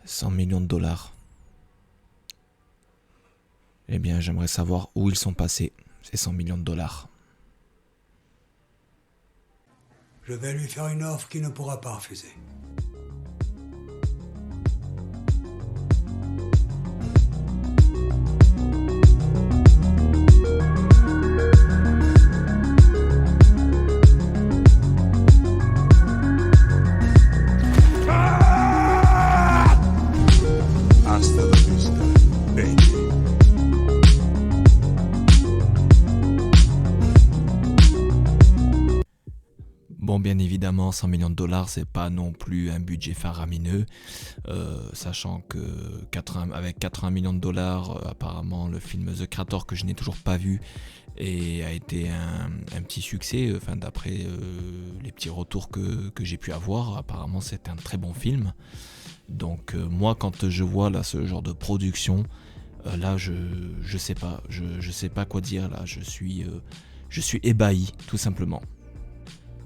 100 millions de dollars. Eh bien, j'aimerais savoir où ils sont passés, ces 100 millions de dollars. Je vais lui faire une offre qu'il ne pourra pas refuser. Hasta la vista, baby. Bon, bien évidemment, 100 millions de dollars, c'est pas non plus un budget faramineux, sachant que avec 80 millions de dollars, apparemment, le film The Creator, que je n'ai toujours pas vu, et a été un petit succès, enfin, d'après les petits retours que j'ai pu avoir. Apparemment, c'est un très bon film. Donc, moi, quand je vois là ce genre de production, là, je sais pas, je sais pas quoi dire. Là, je suis ébahi, tout simplement.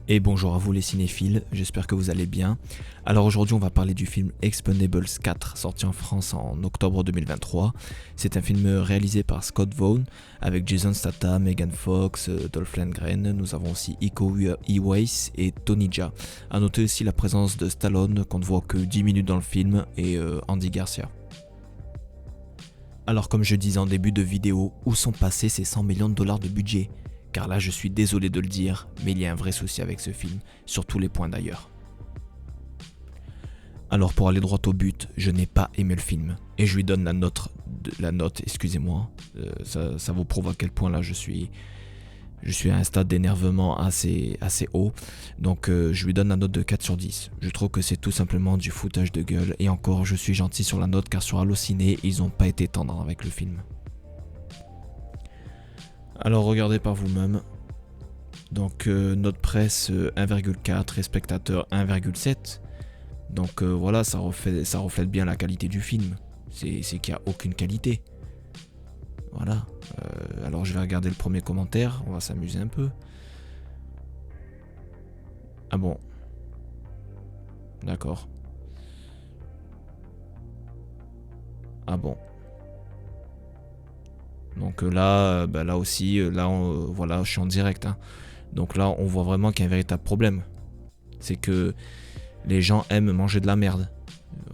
Et bonjour à vous les cinéphiles, j'espère que vous allez bien. Alors aujourd'hui on va parler du film Expendables 4, sorti en France en octobre 2023. C'est un film réalisé par Scott Vaughn, avec Jason Statham, Megan Fox, Dolph Lundgren. Nous avons aussi Iko Uwais et Tony Jaa. A noter aussi la présence de Stallone, qu'on ne voit que 10 minutes dans le film, et Andy Garcia. Alors comme je disais en début de vidéo, où sont passés ces 100 millions de dollars de budget ? Car là je suis désolé de le dire, mais il y a un vrai souci avec ce film, sur tous les points d'ailleurs. Alors pour aller droit au but, je n'ai pas aimé le film, et je lui donne la note, excusez-moi, ça vous prouve à quel point là je suis à un stade d'énervement assez haut, donc je lui donne la note de 4 sur 10. Je trouve que c'est tout simplement du foutage de gueule, et encore je suis gentil sur la note car sur Allociné, ils n'ont pas été tendres avec le film. Alors regardez par vous-même. Donc note presse 1,4 et spectateur 1,7. Donc voilà, ça reflète bien la qualité du film. C'est qu'il n'y a aucune qualité. Voilà. Alors je vais regarder le premier commentaire, on va s'amuser un peu. Ah bon. D'accord. Ah bon. Donc là, là aussi, voilà, je suis en direct. Hein. Donc là, on voit vraiment qu'il y a un véritable problème. C'est que les gens aiment manger de la merde.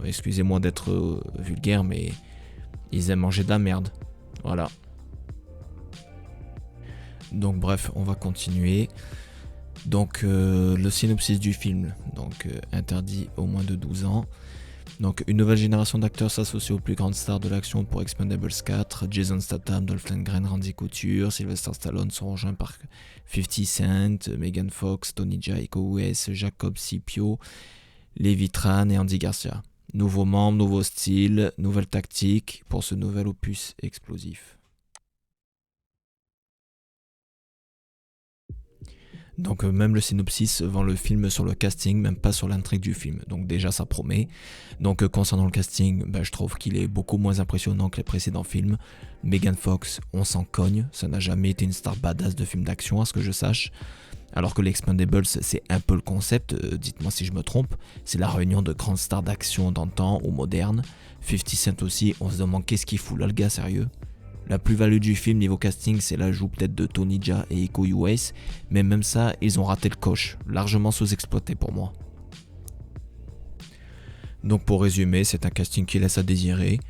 Excusez-moi d'être vulgaire, mais ils aiment manger de la merde. Voilà. Donc bref, on va continuer. Donc le synopsis du film. Donc interdit aux moins de 12 ans. Donc, une nouvelle génération d'acteurs s'associe aux plus grandes stars de l'action pour Expendables 4. Jason Statham, Dolph Lundgren, Randy Couture, Sylvester Stallone sont rejoints par 50 Cent, Megan Fox, Tony Jaa, Iko Uwais, Jacob Scipio, Levi Tran et Andy Garcia. Nouveaux membres, nouveau style, nouvelle tactique pour ce nouvel opus explosif. Donc même le synopsis vend le film sur le casting, même pas sur l'intrigue du film. Donc déjà ça promet. Donc concernant le casting, je trouve qu'il est beaucoup moins impressionnant que les précédents films. Megan Fox, on s'en cogne, ça n'a jamais été une star badass de film d'action à ce que je sache. Alors que l'Expendables, c'est un peu le concept, dites-moi si je me trompe, c'est la réunion de grandes stars d'action d'antan ou modernes. 50 Cent aussi, on se demande qu'est-ce qu'il fout là le gars, sérieux. La plus-value du film niveau casting, c'est l'ajout peut-être de Tony Jaa et Iko Uwais, mais même ça, ils ont raté le coche, largement sous-exploité pour moi. Donc pour résumer, c'est un casting qui laisse à désirer.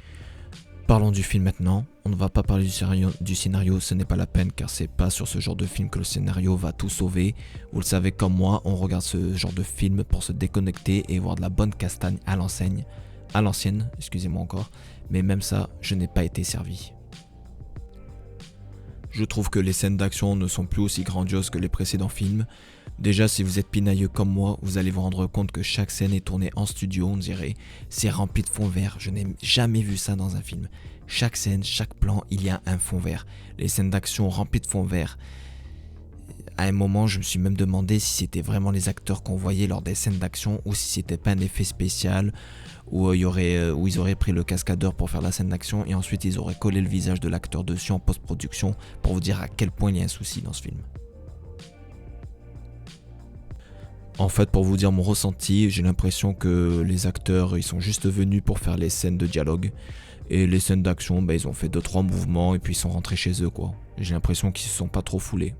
Parlons du film maintenant. On ne va pas parler du scénario, ce n'est pas la peine car c'est pas sur ce genre de film que le scénario va tout sauver. Vous le savez comme moi, on regarde ce genre de film pour se déconnecter et voir de la bonne castagne à l'ancienne, excusez-moi encore, mais même ça, je n'ai pas été servi. Je trouve que les scènes d'action ne sont plus aussi grandioses que les précédents films. Déjà, si vous êtes pinailleux comme moi, vous allez vous rendre compte que chaque scène est tournée en studio, on dirait. C'est rempli de fond vert, je n'ai jamais vu ça dans un film. Chaque scène, chaque plan, il y a un fond vert. Les scènes d'action remplies de fond vert. À un moment, je me suis même demandé si c'était vraiment les acteurs qu'on voyait lors des scènes d'action ou si c'était pas un effet spécial où ils auraient pris le cascadeur pour faire la scène d'action et ensuite ils auraient collé le visage de l'acteur dessus en post-production pour vous dire à quel point il y a un souci dans ce film. En fait, pour vous dire mon ressenti, j'ai l'impression que les acteurs, ils sont juste venus pour faire les scènes de dialogue. Et les scènes d'action, ils ont fait 2-3 mouvements et puis ils sont rentrés chez eux, quoi. J'ai l'impression qu'ils se sont pas trop foulés.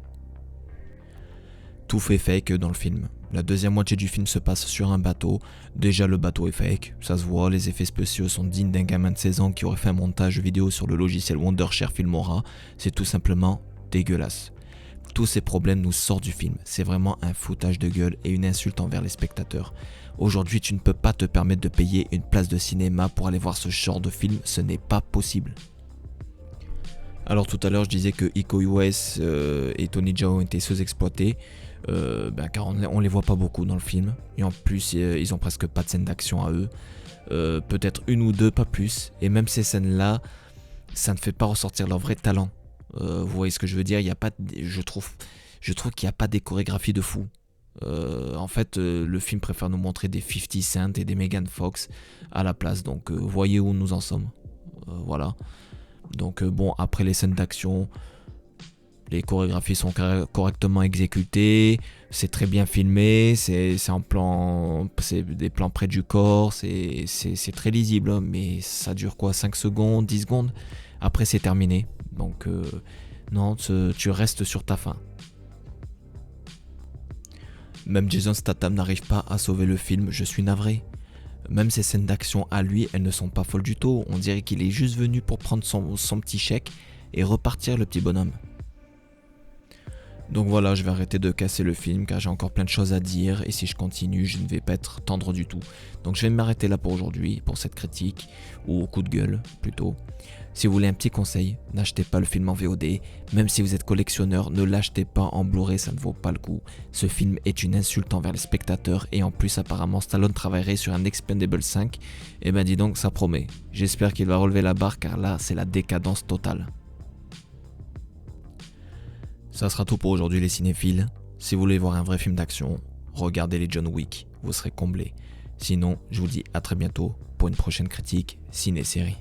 Tout fait fake dans le film. La deuxième moitié du film se passe sur un bateau. Déjà le bateau est fake, ça se voit, les effets spéciaux sont dignes d'un gamin de 16 ans qui aurait fait un montage vidéo sur le logiciel Wondershare Filmora. C'est tout simplement dégueulasse. Tous ces problèmes nous sortent du film. C'est vraiment un foutage de gueule et une insulte envers les spectateurs. Aujourd'hui, tu ne peux pas te permettre de payer une place de cinéma pour aller voir ce genre de film, ce n'est pas possible. Alors tout à l'heure, je disais que Iko Uwais et Tony Jaa étaient sous-exploités, car on les voit pas beaucoup dans le film. Et en plus, ils ont presque pas de scènes d'action à eux. Peut-être une ou deux, pas plus. Et même ces scènes-là, ça ne fait pas ressortir leur vrai talent. Vous voyez ce que je veux dire, je trouve qu'il n'y a pas des chorégraphies de fou. En fait, le film préfère nous montrer des 50 Cent et des Megan Fox à la place. Donc, voyez où nous en sommes. Voilà. Donc, après les scènes d'action, les chorégraphies sont correctement exécutées. C'est très bien filmé. C'est des plans près du corps. C'est très lisible. Hein, mais ça dure quoi, 5 secondes, 10 secondes. Après, c'est terminé. Donc, non, tu restes sur ta faim. Même Jason Statham n'arrive pas à sauver le film, je suis navré. Même ses scènes d'action à lui, elles ne sont pas folles du tout. On dirait qu'il est juste venu pour prendre son petit chèque et repartir le petit bonhomme. Donc voilà, je vais arrêter de casser le film car j'ai encore plein de choses à dire et si je continue, je ne vais pas être tendre du tout. Donc je vais m'arrêter là pour aujourd'hui, pour cette critique, ou coup de gueule plutôt. Si vous voulez un petit conseil, n'achetez pas le film en VOD, même si vous êtes collectionneur, ne l'achetez pas en Blu-ray, ça ne vaut pas le coup. Ce film est une insulte envers les spectateurs et en plus apparemment Stallone travaillerait sur un Expendables 5, et dis donc ça promet. J'espère qu'il va relever la barre car là c'est la décadence totale. Ça sera tout pour aujourd'hui les cinéphiles. Si vous voulez voir un vrai film d'action, regardez les John Wick, vous serez comblés. Sinon, je vous dis à très bientôt pour une prochaine critique ciné-série.